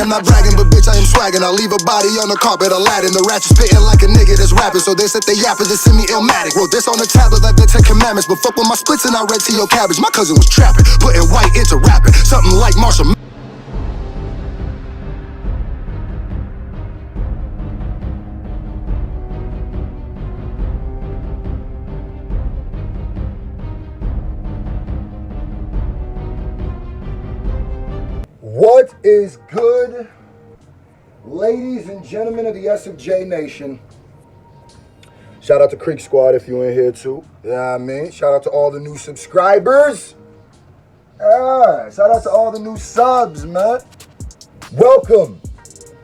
am not bragging, but bitch, I am swagging. I leave a body on the carpet, Aladdin. The ratchet spitting like a nigga that's rapping. So they said they yapping, just send me Illmatic. Wrote this on the tablet like the 10 Commandments. But fuck with my splits and I read to your cabbage. My cousin was trapping, putting white into rapping. Something like Marshall. What is good, ladies and gentlemen of the SFJ Nation? Shout out to Creek Squad if you're in here too. You know what I mean? Shout out to all the new subscribers. Shout out to all the new subs, man. Welcome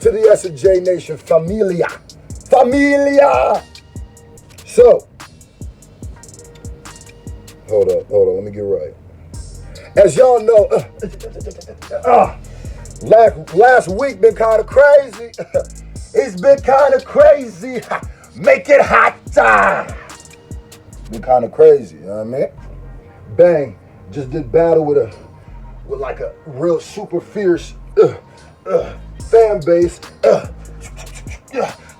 to the SFJ Nation familia. So, hold up, let me get right. As y'all know, last week been kind of crazy. It's been kind of crazy. Make it hot. Been kind of crazy, you know what I mean? Bang, just did battle with like a real super fierce fan base.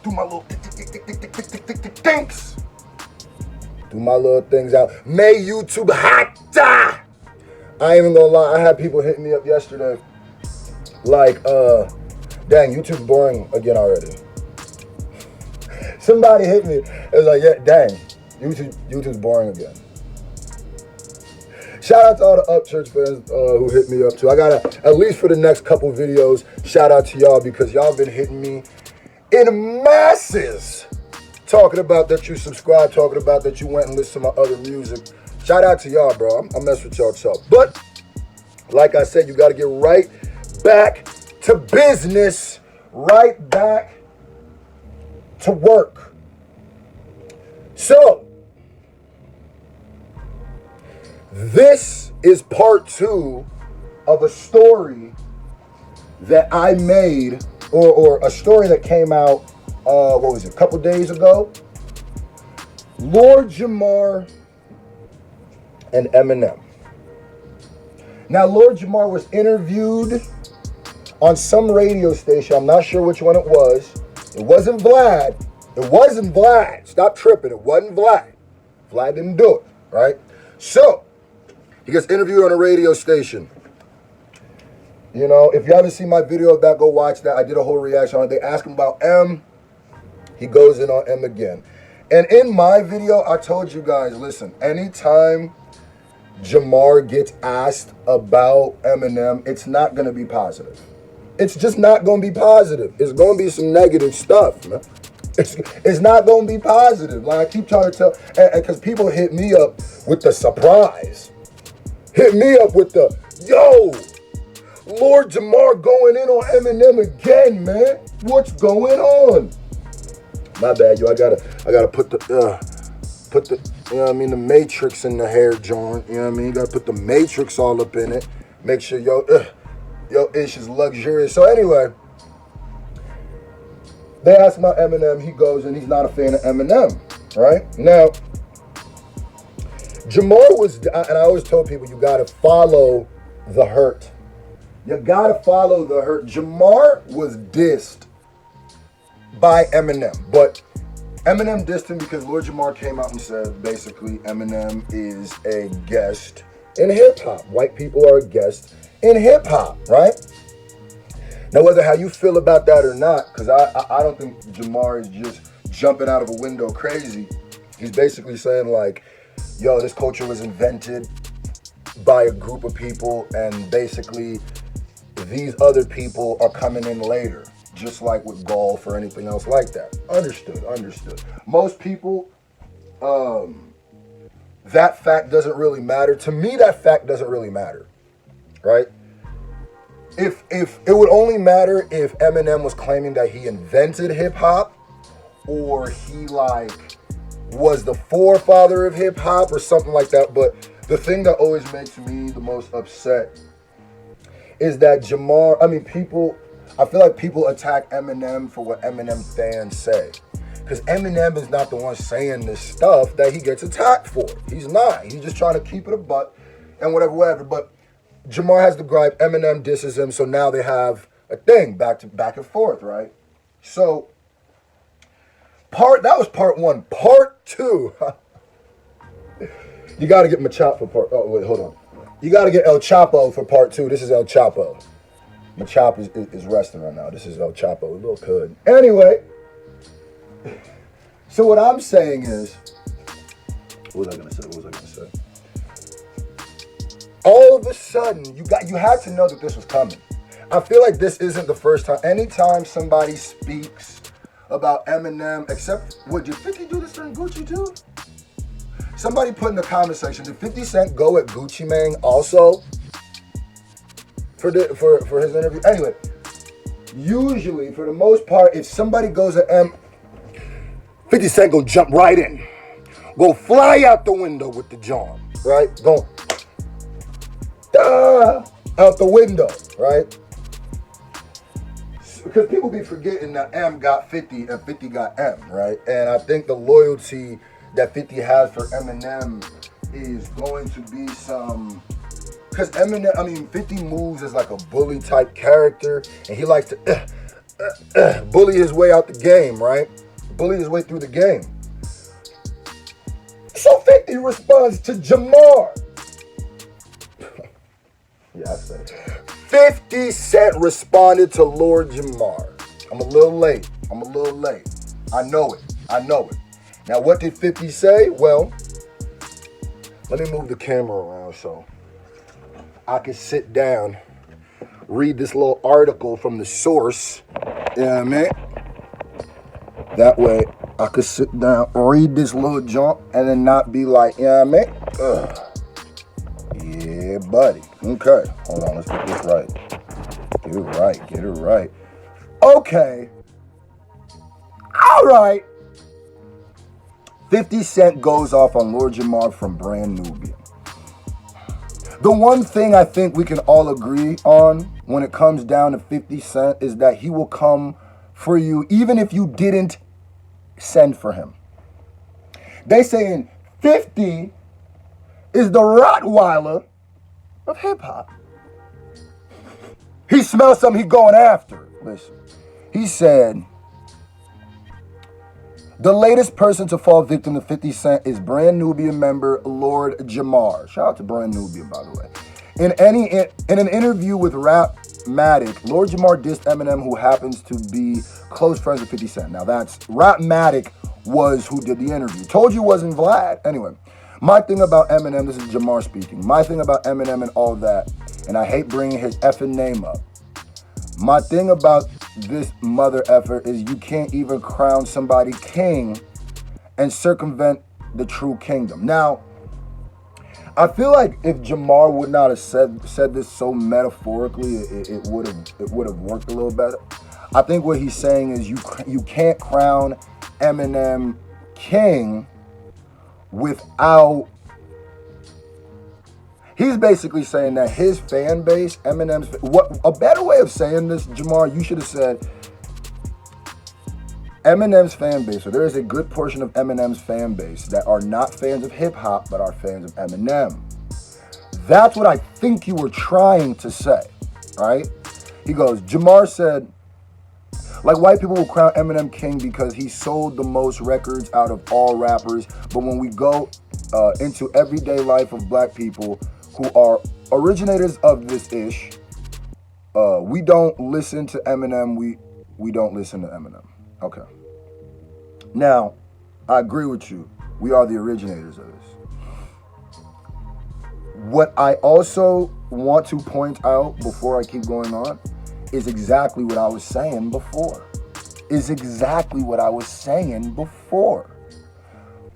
Do my little things. Do my little things out. May YouTube hot. I ain't even gonna lie, I had people hitting me up yesterday like, dang, YouTube's boring again already. Somebody hit me, it was like, yeah, dang, YouTube's boring again. Shout out to all the Upchurch fans who hit me up too. I gotta, at least for the next couple videos, shout out to y'all because y'all been hitting me in masses. Talking about that you subscribed, talking about that you went and listened to my other music. Shout out to y'all, bro. I mess with y'all tough. But, like I said, you got to get right back to business. Right back to work. So, this is part 2 of a story that I made, or a story that came out, what was it, a couple days ago? Lord Jamar and Eminem. Now, Lord Jamar was interviewed on some radio station. I'm not sure which one it was. It wasn't Vlad. Stop tripping. It wasn't Vlad. Vlad didn't do it, right? So, he gets interviewed on a radio station. You know, if you haven't seen my video of that, go watch that. I did a whole reaction on it. They ask him about M. He goes in on M again. And in my video, I told you guys, listen, anytime Jamar gets asked about Eminem, it's not going to be positive. It's just not going to be positive. It's going to be some negative stuff, man. It's not going to be positive. Like I keep trying to tell, and because people hit me up with the surprise. Hit me up with the, yo, Lord Jamar going in on Eminem again, man. What's going on? My bad, yo. I gotta put the, you know what I mean, the matrix in the hair joint. You know what I mean? You gotta put the matrix all up in it. Make sure your ish is luxurious. So anyway, they ask about Eminem. He goes and he's not a fan of Eminem, right? Now, Jamar was, and I always told people, you gotta follow the hurt. You gotta follow the hurt. Jamar was dissed by Eminem, but Eminem dissed him because Lord Jamar came out and said, basically, Eminem is a guest in hip-hop. White people are a guest in hip-hop, right? Now, whether how you feel about that or not, because I don't think Jamar is just jumping out of a window crazy. He's basically saying, like, yo, this culture was invented by a group of people, and basically, these other people are coming in later. Just like with golf or anything else like that. Understood. Most people, that fact doesn't really matter. To me, that fact doesn't really matter, right? If it would only matter if Eminem was claiming that he invented hip hop, or he like was the forefather of hip hop or something like that. But the thing that always makes me the most upset is that Jamar, I feel like people attack Eminem for what Eminem fans say. Because Eminem is not the one saying this stuff that he gets attacked for. He's not. He's just trying to keep it a buck and whatever. But Jamar has the gripe. Eminem disses him, so now they have a thing, back and forth, right? So that was part one. Part two, you got to get Machop for part. Oh wait, hold on. You got to get El Chapo for part two. This is El Chapo. Machop is resting right now. This is El Chapo, a little hood. Anyway, so what I'm saying is, what was I gonna say? All of a sudden, you had to know that this was coming. I feel like this isn't the first time. Anytime somebody speaks about Eminem, except, did 50 do this during Gucci too? Somebody put in the comment section, did 50 Cent go at Gucci Mane also for his interview? Anyway, usually, for the most part, if somebody goes at 50 Cent gonna jump right in. Go fly out the window with the John, right? Go out the window, right? Because people be forgetting that M got 50 and 50 got M, right? And I think the loyalty that 50 has for Eminem is going to be some... Because 50 moves as like a bully type character, and he likes to bully his way out the game, right? Bully his way through the game. So 50 responds to Jamar. Yeah, I said it. 50 Cent responded to Lord Jamar. I'm a little late. I know it. Now, what did 50 say? Well, let me move the camera around so I can sit down, read this little article from the source. You know what I mean? That way, I could sit down, read this little junk, and then not be like, you know what I mean? Ugh. Yeah, buddy. Okay, hold on, let's get this right. Get it right. Okay. All right. 50 Cent goes off on Lord Jamar from Brand Nubian. The one thing I think we can all agree on when it comes down to 50 Cent is that he will come for you even if you didn't send for him. They saying 50 is the Rottweiler of hip hop. He smells something, he going after it. Listen, he said, the latest person to fall victim to 50 Cent is Brand Nubian member Lord Jamar. Shout out to Brand Nubian, by the way. In an interview with Rapmatic, Lord Jamar dissed Eminem, who happens to be close friends with 50 Cent. Now that's Rapmatic was who did the interview. Told you wasn't Vlad. Anyway, my thing about Eminem, this is Jamar speaking. My thing about Eminem and all that, and I hate bringing his effing name up. My thing about this mother effer is you can't even crown somebody king and circumvent the true kingdom. Now, I feel like if Jamar would not have said this so metaphorically, it would have worked a little better. I think what he's saying is you can't crown Eminem king without... He's basically saying that his fan base, Eminem's... a better way of saying this, Jamar, you should have said Eminem's fan base. So there is a good portion of Eminem's fan base that are not fans of hip hop, but are fans of Eminem. That's what I think you were trying to say, right? He goes, Jamar said, like white people will crown Eminem king because he sold the most records out of all rappers. But when we go into everyday life of black people who are originators of this ish, we don't listen to Eminem. We don't listen to Eminem. Okay. Now, I agree with you. We are the originators of this. What I also want to point out before I keep going on is exactly what I was saying before.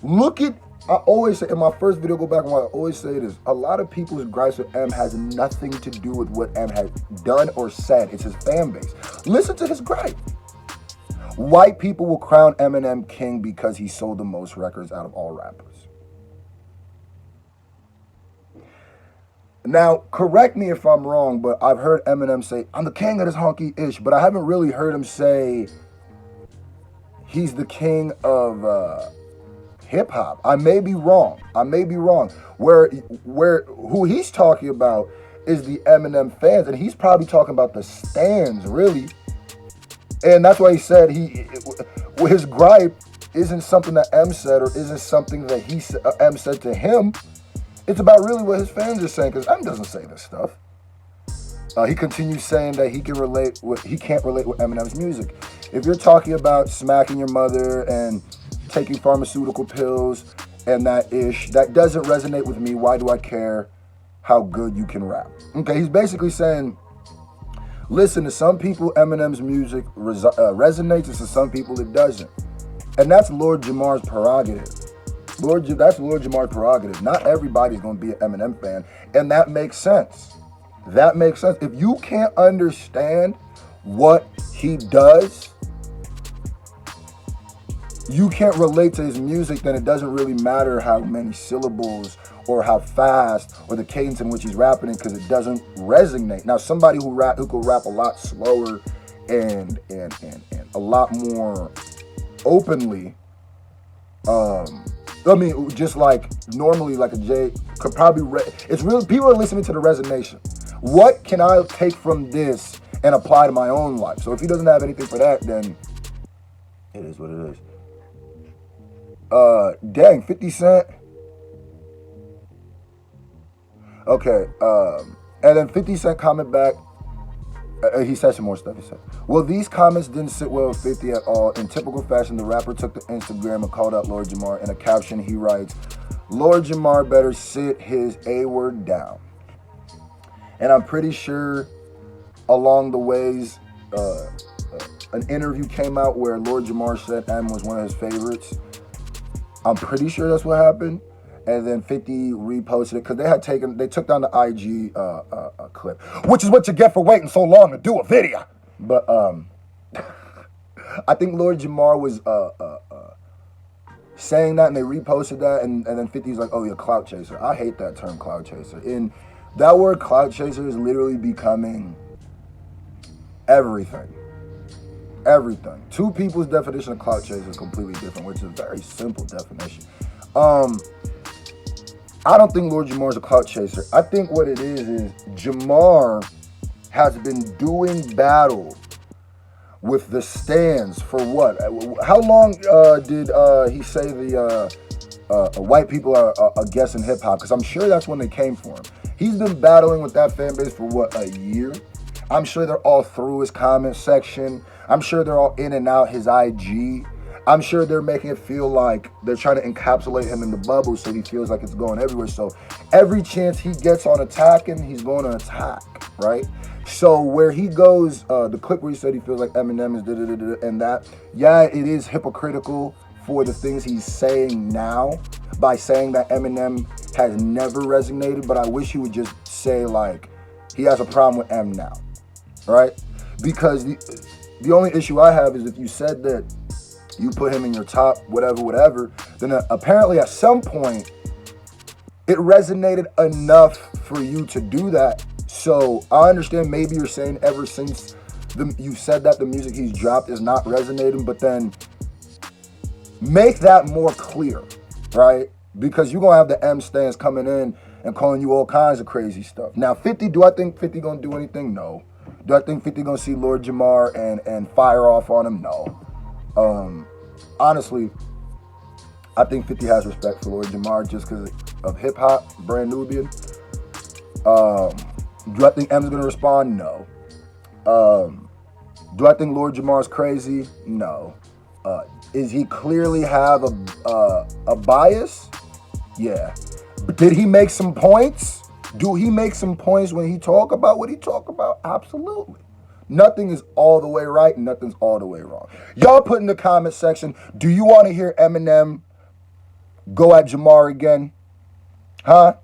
Look at, I always say, in my first video, go back and watch, I always say this. A lot of people's gripes with M has nothing to do with what M has done or said. It's his fan base. Listen to his gripe. White people will crown Eminem king because he sold the most records out of all rappers. Now, correct me if I'm wrong, but I've heard Eminem say, I'm the king of this honky-ish, but I haven't really heard him say he's the king of hip-hop. I may be wrong. Where who he's talking about is the Eminem fans, and he's probably talking about the stands, really. And that's why he said his gripe isn't something that M said or isn't something that M said to him. It's about really what his fans are saying, because M doesn't say this stuff. He continues saying that he can't relate with Eminem's music. If you're talking about smacking your mother and taking pharmaceutical pills and that doesn't resonate with me. Why do I care how good you can rap? Okay, he's basically saying, listen, to some people Eminem's music resonates, and to some people it doesn't. And that's Lord Jamar's prerogative. That's Lord Jamar's prerogative. Not everybody's going to be an Eminem fan, and that makes sense. That makes sense. If you can't understand what he does, you can't relate to his music, then it doesn't really matter how many syllables or how fast or the cadence in which he's rapping it, because it doesn't resonate. Now, somebody who could rap a lot slower and a lot more openly, just like normally, like a J could probably. It's really, people are listening to the resonation. What can I take from this and apply to my own life? So if he doesn't have anything for that, then it is what it is. Dang, 50 Cent. Okay, and then 50 Cent comment back. He said some more stuff. He said, well, these comments didn't sit well with 50 at all. In typical fashion, the rapper took to Instagram and called out Lord Jamar. In a caption, he writes, Lord Jamar better sit his A-word down. And I'm pretty sure along the ways, an interview came out where Lord Jamar said M was one of his favorites. I'm pretty sure that's what happened. And then 50 reposted it because they took down the IG clip, which is what you get for waiting so long to do a video. But I think Lord Jamar was saying that, and they reposted that, and then 50's like, oh, you're a clout chaser. I hate that term, clout chaser. And that word clout chaser is literally becoming everything. Everything. Two people's definition of clout chaser is completely different, which is a very simple definition. I don't think Lord Jamar is a clout chaser. I think what it is Jamar has been doing battle with the stands for what? How long did he say the white people are guessing hip hop? Because I'm sure that's when they came for him. He's been battling with that fan base for what, a year? I'm sure they're all through his comment section. I'm sure they're all in and out his IG. I'm sure they're making it feel like they're trying to encapsulate him in the bubble so he feels like it's going everywhere. So every chance he gets on attacking, he's going to attack, right? So where he goes, the clip where he said he feels like Eminem is da-da-da-da, and that, yeah, it is hypocritical for the things he's saying now by saying that Eminem has never resonated, but I wish he would just say, like, he has a problem with M now, right? Because the only issue I have is if you said that you put him in your top whatever, then apparently at some point it resonated enough for you to do that. So I understand maybe you're saying ever since you said that the music he's dropped is not resonating, but then make that more clear, right? Because you're gonna have the M stands coming in and calling you all kinds of crazy stuff. Now 50, do I think 50 gonna do anything? No. Do I think 50 gonna see Lord Jamar and fire off on him? No. Honestly, I think 50 has respect for Lord Jamar just because of hip hop, brand Nubian. Do I think M's gonna respond? No. Do I think Lord Jamar's crazy? No. Is he clearly have a bias? Yeah. But did he make some points? Do he make some points when he talk about what he talk about? Absolutely. Nothing is all the way right and nothing's all the way wrong. Y'all put in the comment section, do you want to hear Eminem go at Jamar again? Huh?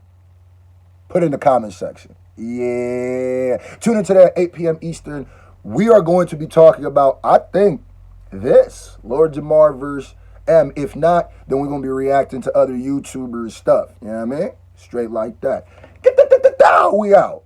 Put in the comment section. Yeah. Tune in today at 8 p.m. Eastern. We are going to be talking about, I think, this. Lord Jamar versus M. If not, then we're going to be reacting to other YouTubers' stuff. You know what I mean? Straight like that. We out.